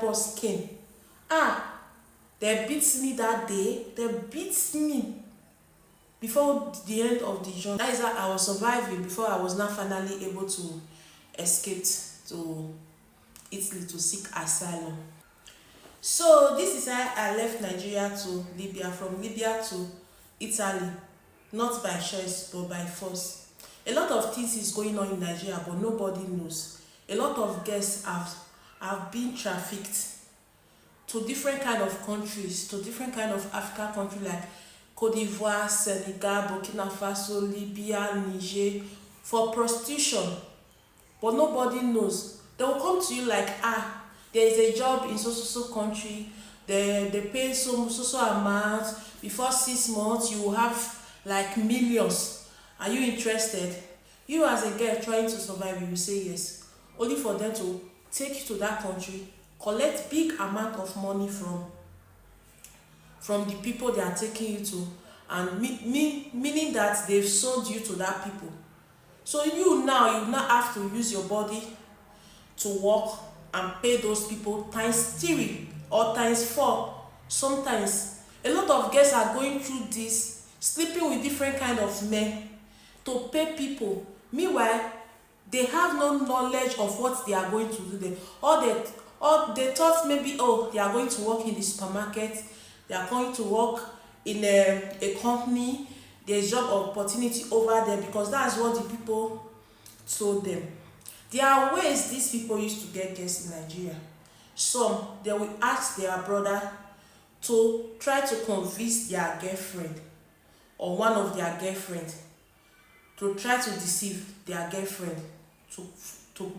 bus came. They beat me that day. They beat me before the end of the journey. That is how I was surviving before I was now finally able to escape to Italy to seek asylum. So this is how I left Nigeria to Libya, from Libya to Italy, not by choice but by force. A lot of things is going on in Nigeria, but nobody knows. A lot of girls have been trafficked to different kind of countries, to different kind of African countries like Cote d'Ivoire, Senegal, Burkina Faso, Libya, Niger, for prostitution. But nobody knows. They will come to you like, there is a job in so country, they pay so amount, before 6 months you will have like millions. Are you interested? You as a girl trying to survive, you will say yes, only for them to take you to that country, collect big amount of money from the people they are taking you to, and meaning that they've sold you to that people. So you now have to use your body to work and pay those people times 3 or times 4. Sometimes a lot of girls are going through this, sleeping with different kind of men to pay people. Meanwhile, they have no knowledge of what they are going to do there. Or they thought maybe, they are going to work in the supermarket, they are going to work in a company, there's job opportunity over there, because that's what the people told them. There are ways these people used to get girls in Nigeria. Some, they will ask their brother to try to convince their girlfriend or one of their girlfriends to try to deceive their girlfriend to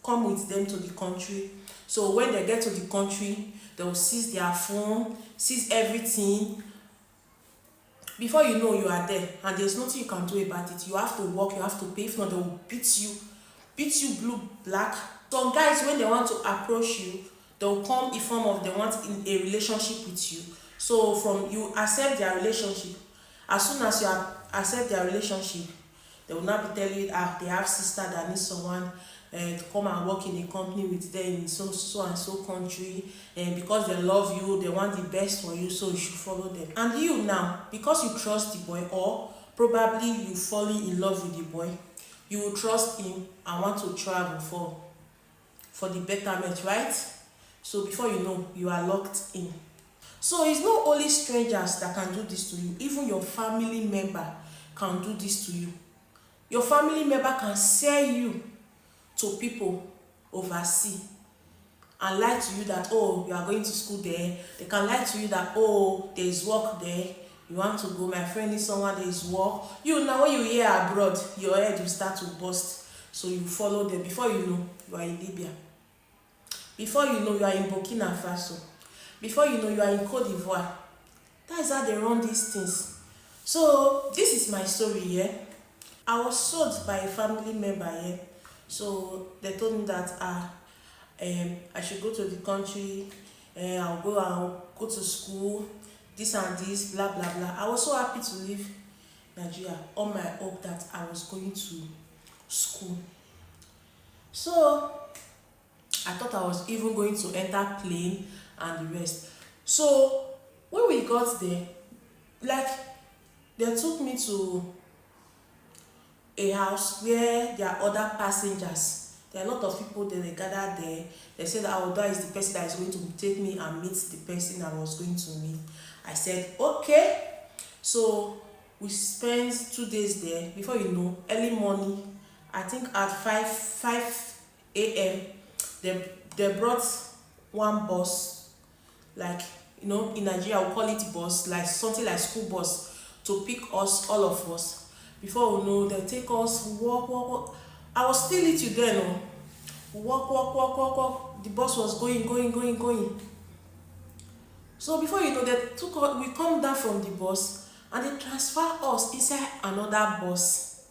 come with them to the country. So when they get to the country, they will seize their phone, seize everything. Before you know, you are there, and there's nothing you can do about it. You have to work, you have to pay. If not, they will beat you blue, black. Some guys, when they want to approach you, they will come in form of they want in a relationship with you. So from you accept their relationship. As soon as you accept their relationship, they will not be telling you they have sister that needs someone to come and work in a company with them in so and so country, and because they love you, they want the best for you, so you should follow them. And you now, because you trust the boy, or probably you falling in love with the boy, you will trust him and want to travel for the betterment, right? So before you know, you are locked in. So it's not only strangers that can do this to you, even your family member can do this to you. Your family member can sell you to people overseas and lie to you that, you are going to school there. They can lie to you that, there is work there, you want to go, my friend needs someone, there is work. You now, when you hear abroad, your head will start to burst, so you follow them. Before you know, you are in Libya. Before you know, you are in Burkina Faso. Before you know, you are in Cote d'Ivoire. That is how they run these things. So this is my story here. I was sold by a family member here. So they told me that I should go to the country, I'll go to school, this and this, blah blah blah. I was so happy to leave Nigeria on my hope that I was going to school. So I thought I was even going to enter plane and the rest. So when we got there, like, they took me to a house where there are other passengers. There are a lot of people that they gathered there. They said that that is the person that is going to take me and meet the person I was going to meet. I said okay. So we spent 2 days there. Before you know, early morning, I think at 5 a.m. they brought one bus, like, in Nigeria we call it bus, like something like school bus, to pick us, all of us. Before we know, they take us, walk. I was still little then, walk. The bus was going. So before you know, we come down from the bus and they transfer us inside another bus.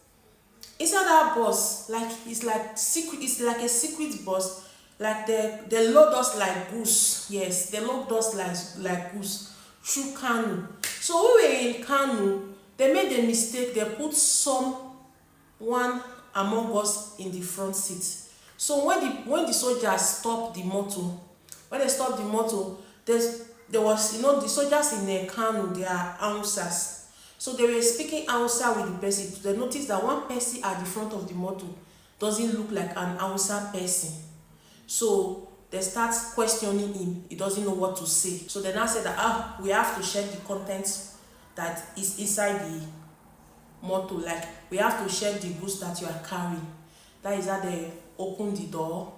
Inside that bus, it's like a secret bus. Like they load us like goose. Yes, they load us like goose through Kano. So we were in Kano. They made a mistake. They put someone among us in the front seat. So when the soldiers stopped the motor, When they stopped the motor, there was, the soldiers in the Kanu, they are Hausas. So they were speaking Hausa with the person. They noticed that one person at the front of the motor doesn't look like an Hausa person. So they start questioning him. He doesn't know what to say. So they now said that we have to check the contents that is inside the motor. Like, we have to check the goods that you are carrying. That is how they open the door,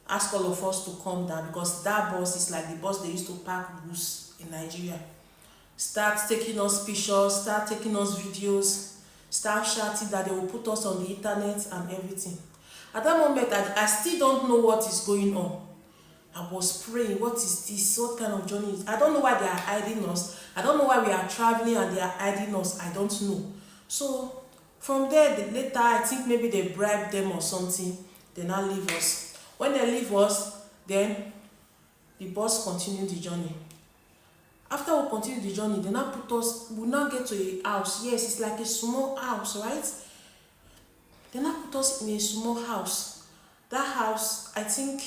ask all of us to come down, because that bus is like the bus they used to pack goods in Nigeria. Start taking us pictures, start taking us videos, start shouting that they will put us on the internet and everything. At that moment, I still don't know what is going on. I was praying, what is this? What kind of journey is? I don't know why they are hiding us. I don't know why we are traveling and they are hiding us. I don't know. So from there, later, I think maybe they bribed them or something. They now leave us. When they leave us, then the bus continued the journey. After we continue the journey, they now we now get to a house. Yes, it's like a small house, right? They now put us in a small house. That house, I think,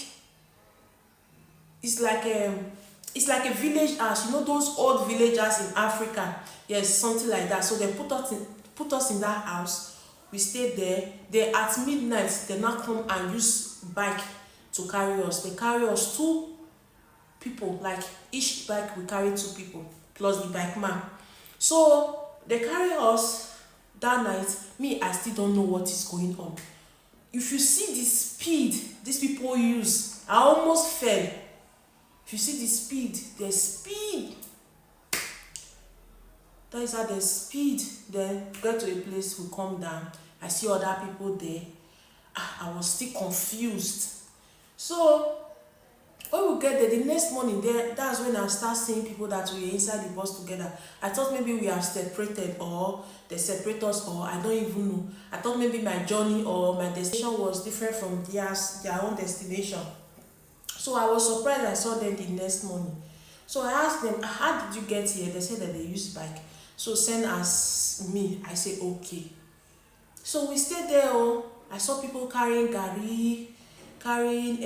it's like a village house. You know those old villages in Africa? Yes, something like that. So they put us in that house. We stayed there. They at midnight, they now come and use bike to carry us. They carry us 2 people, like each bike we carry 2 people plus the bike man. So they carry us that night. Me, I still don't know what is going on. If you see the speed these people use, I almost fell. If you see the speed, the speed, that is how the speed. Then get to a place, we come down, I see other people there. I was still confused. So when we get there, the next morning, that's when I start seeing people that we were inside the bus together. I thought maybe we are separated, or they separate us, or I don't even know. I thought maybe my journey or my destination was different from their own destination. So I was surprised I saw them the next morning. So I asked them, how did you get here? They said that they use bike. So send us me. I say, okay. So we stayed there. I saw people carrying gari, carrying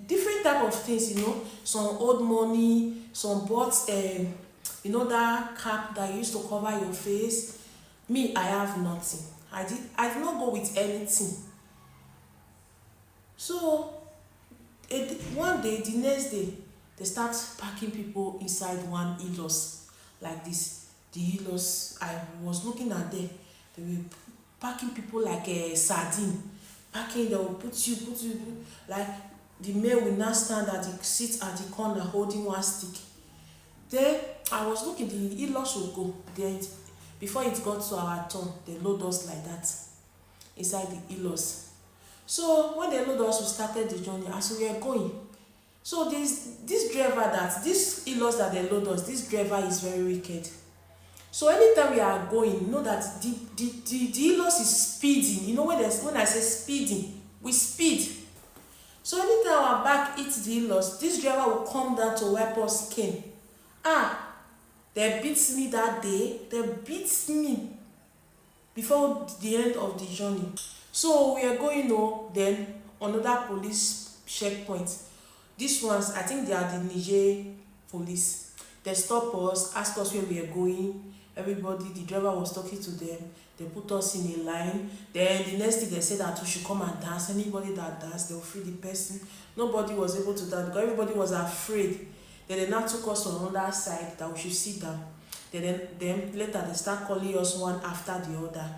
different type of things, some old money, some bought that cap that used to cover your face. Me, I have nothing. I did not go with anything. So one day, the next day, they start packing people inside one ilos like this. The ilos, I was looking at them. They were packing people like a sardine. Packing, they will put you, like the male will now stand at the seat at the corner holding one stick. Then I was looking, the ilos will go. Then before it got to our turn, they load us like that inside the ilos. So when they load us, we started the journey as we were going. So this ilos that they load us, this driver is very wicked. So anytime we are going, you know that the ilos is speeding. When I say speeding, we speed. So anytime our back hits the ilos, this driver will come down to wipe us skin. They beat me that day. They beat me before the end of the journey. So we are going then another police checkpoint. These ones, I think they are the Niger police. They stop us, ask us where we are going. Everybody, the driver was talking to them. They put us in a line. Then the next thing they said that we should come and dance. Anybody that dance, they will free the person. Nobody was able to dance because everybody was afraid. Then they now took us on another side that we should sit down. Then later they start calling us one after the other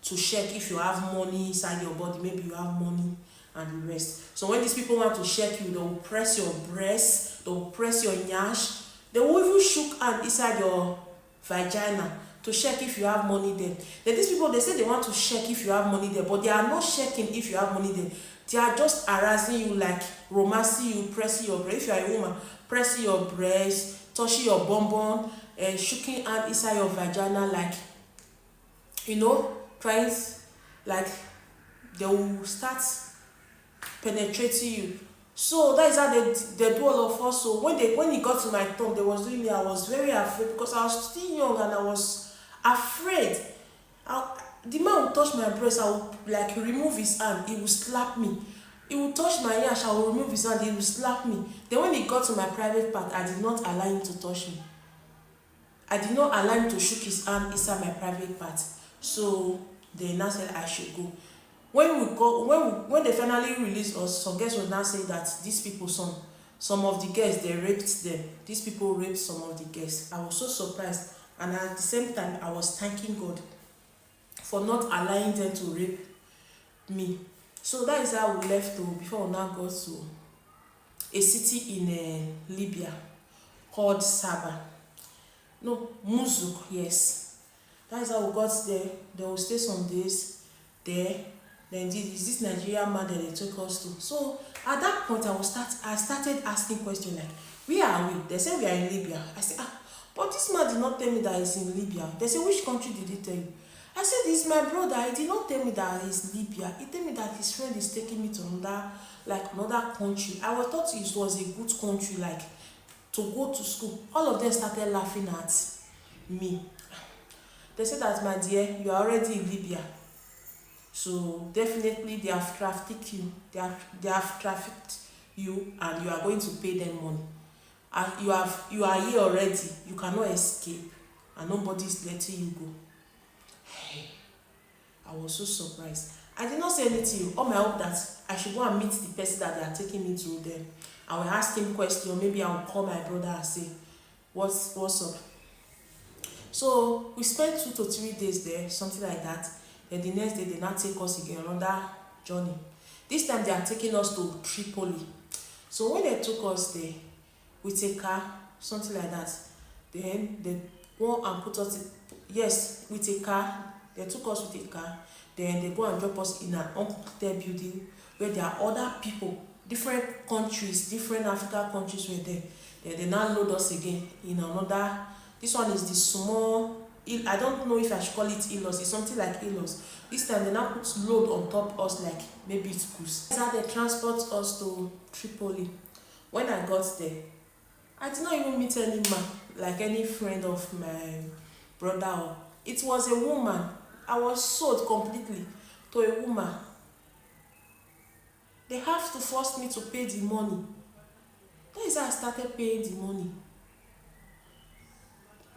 to check if you have money inside your body. Maybe you have money and the rest. So when these people want to check you, they will press your breast, they will press your nyash, they will even shook hand inside your vagina to check if you have money there. Then these people, they say they want to check if you have money there, but they are not checking if you have money there. They are just harassing you, like romancing you, pressing your breast. If you are a woman, pressing your breast, touching your bonbon, and shooking hand inside your vagina, like, trying, like, they will start penetrating you. So that is how they do all of us. So when it got to my tongue, they was doing me. I was very afraid because I was still young and I was afraid. The man would touch my breast. I would like remove his hand. He would slap me. He will touch my yash, I will remove his hand, he will slap me. Then when he got to my private part, I did not allow him to touch me. I did not allow him to shook his hand inside my private part. So they now said I should go. When they finally released us, some girls were now saying that these people, some of the girls, they raped them. These people raped some of the girls. I was so surprised, and at the same time I was thanking God for not allowing them to rape me. So that is how we left before we now got to a city in Libya called Saba. No, Muzuk, yes. That is how we got there. They will stay some days there. Then is this Nigerian man that they took us to. So at that point I started asking questions like, where are we? They said we are in Libya. I said, but this man did not tell me that he's in Libya. They said, which country did he tell you? I said, this is my brother. He did not tell me that he's Libya. He told me that his friend is taking me to another country. I thought it was a good country, like to go to school. All of them started laughing at me. They said that, my dear, you are already in Libya. So definitely they have trafficked you. They have trafficked you, and you are going to pay them money. And you are here already. You cannot escape, and nobody is letting you go. Hey, I was so surprised. I did not say anything. All my hope that I should go and meet the person that they are taking me to them. I will ask him questions. Maybe I will call my brother and say, what's up? So we spent 2 to 3 days there, something like that. Then the next day they now take us again another journey. This time they are taking us to Tripoli. So when they took us there with a car, something like that, then they go and put us with a car. They took us with a car. Then they go and drop us in an uncompleted building where there are other people, different countries, different African countries were there. Then they now load us again in another. This one is the small, I don't know if I should call it Ilos. It's something like Ilos. This time they now put load on top of us, like maybe it's goose. That's how they transport us to Tripoli. When I got there, I did not even meet any man, like any friend of my brother. It was a woman. I was sold completely to a woman. They have to force me to pay the money. That is how I started paying the money.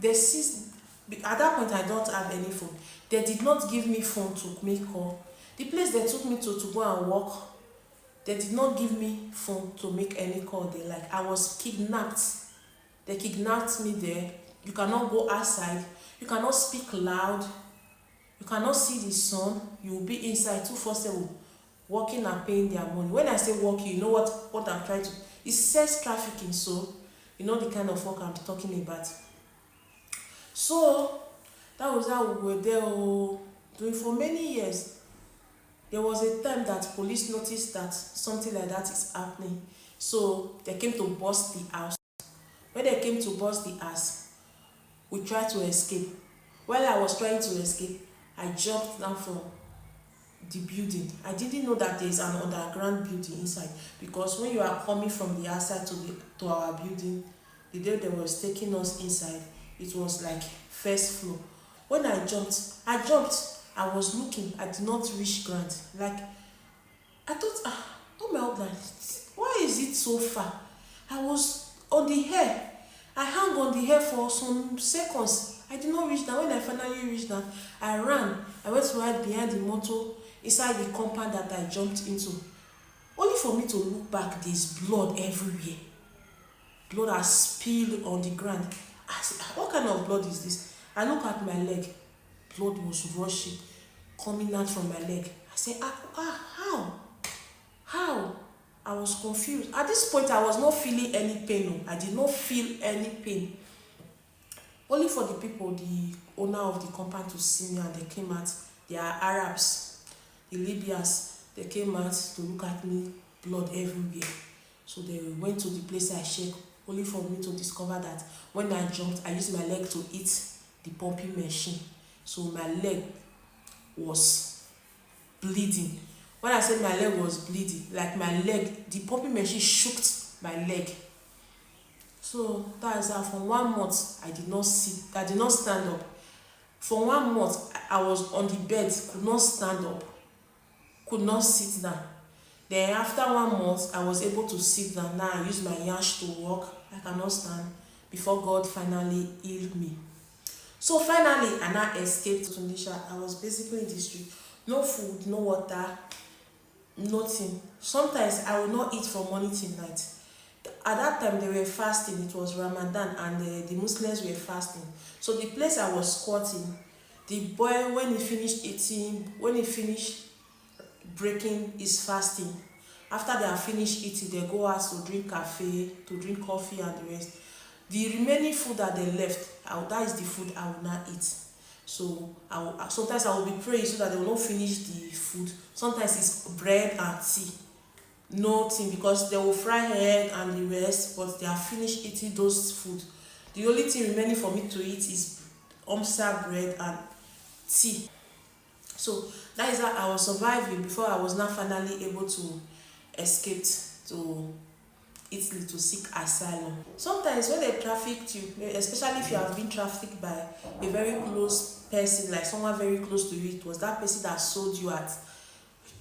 At that point I don't have any phone. They did not give me phone to make call. The place they took me to go and work, they did not give me phone to make any call there. Like I was kidnapped. They kidnapped me there. You cannot go outside. You cannot speak loud. You cannot see the sun. You will be inside 247 working and paying their money. When I say working, you know what I'm trying to. It's sex trafficking, so you know the kind of work I'm talking about. So that was how we were there doing for many years. There was a time that police noticed that something like that is happening. So they came to burst the house. When they came to burst the house, we tried to escape. While I was trying to escape, I jumped down from the building. I didn't know that there is an underground building inside, because when you are coming from the outside to our building, the day they was taking us inside, it was like first floor. When I jumped, I was looking, I did not reach ground. Like I thought, oh my God, why is it so far? I was on the hair. I hung on the hair for some seconds. I did not reach down. When I finally reached down, I ran. I went right behind the motor inside the compound that I jumped into. Only for me to look back, there's blood everywhere. Blood has spilled on the ground. I said, what kind of blood is this? I look at my leg. Blood was rushing, coming out from my leg. I said, how? How? I was confused. At this point, I was not feeling any pain. I did not feel any pain. Only for the people, the owner of the compound, to see me, and they came out. They are Arabs, the Libyans. They came out to look at me, blood everywhere. So they went to the place I shake, only for me to discover that when I jumped, I used my leg to hit the pumping machine. So my leg was bleeding. When I said my leg was bleeding, like my leg, the pumping machine shook my leg. So that is how for 1 month I did not stand up. For 1 month I was on the bed, could not stand up, could not sit down. Then after 1 month, I was able to sit down. Now I use my yansh to walk. I cannot stand before God finally healed me. So finally, I now escaped to Tunisia. I was basically in the street. No food, no water, nothing. Sometimes I will not eat from morning till night. At that time, they were fasting. It was Ramadan, and the Muslims were fasting. So the place I was squatting, the boy, when he finished eating, when he finished breaking his fasting, after they are finished eating, they go out to drink cafe, to drink coffee and the rest. The remaining food that they left, that is the food I will not eat. So sometimes I will be praying so that they will not finish the food. Sometimes it's bread and tea, nothing, because they will fry egg and the rest, but they are finished eating those food. The only thing remaining for me to eat is omsa bread and tea. So that is how I was surviving before I was now finally able to escape to Italy to seek asylum. Sometimes when they trafficked you, especially if you have been trafficked by a very close person, like someone very close to you, it was that person that sold you out,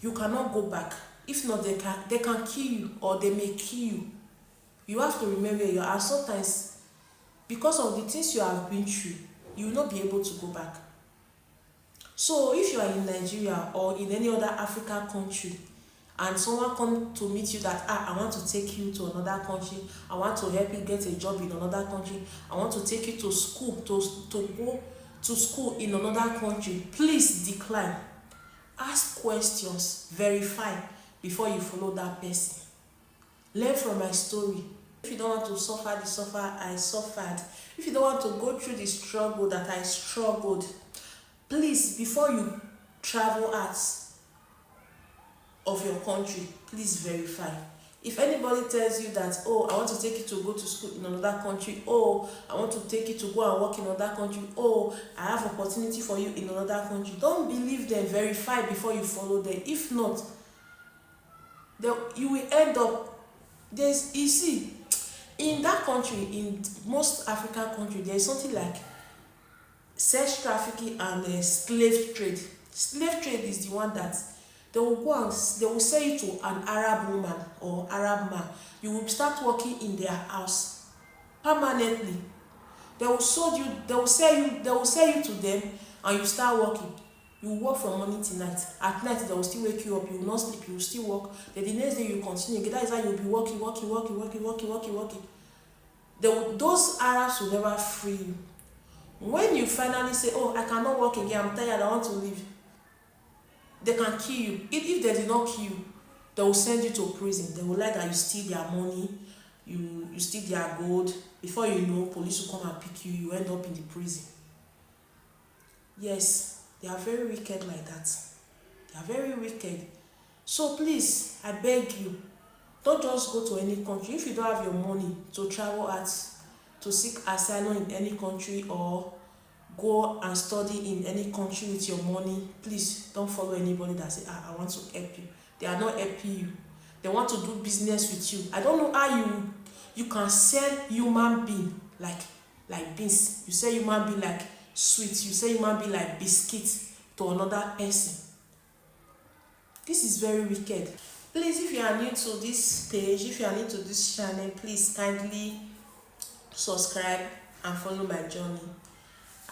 you cannot go back. If not, they can kill you, or they may kill you. You have to remember you are. Sometimes because of the things you have been through, you will not be able to go back. So if you are in Nigeria or in any other African country, and someone come to meet you that I want to take you to another country, I want to help you get a job in another country, I want to take you to school, to go to school in another country, please decline. Ask questions, verify before you follow that person. Learn from my story. If you don't want to suffer the suffer I suffered, if you don't want to go through the struggle that I struggled, please, before you travel out of your country, please verify. If anybody tells you that, oh, I want to take you to go to school in another country, oh, I want to take you to go and work in another country, oh, I have opportunity for you in another country, don't believe them. Verify before you follow them. If not, you will end up, you see, in that country, in most African countries, there is something like sex trafficking and slave trade. Slave trade is the one that they will go and they will sell you to an Arab woman or Arab man. You will start working in their house permanently. They will sell you to them, and you start working. You work from morning to night. At night they will still wake you up. You will not sleep. You will still work. Then the next day you continue. That is how you will be working. Those Arabs will never free you. When you finally say, oh, I cannot work again, I'm tired, I want to leave, they can kill you. If they did not kill you, they will send you to prison. They will like that you steal their money, you steal their gold. Before you know, police will come and pick you. You end up in the prison. Yes, they are very wicked like that. They are very wicked. So please, I beg you, don't just go to any country. If you don't have your money to travel out to seek asylum in any country, or go and study in any country with your money, please don't follow anybody that say, I want to help you. They are not helping you. They want to do business with you. I don't know how you can sell human being like beans. You sell human being like sweets. You sell human being like biscuits to another person. This is very wicked. Please, if you are new to this page, if you are new to this channel, please kindly subscribe and follow my journey.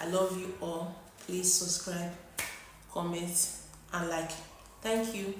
I love you all. Please subscribe, comment, and like. Thank you.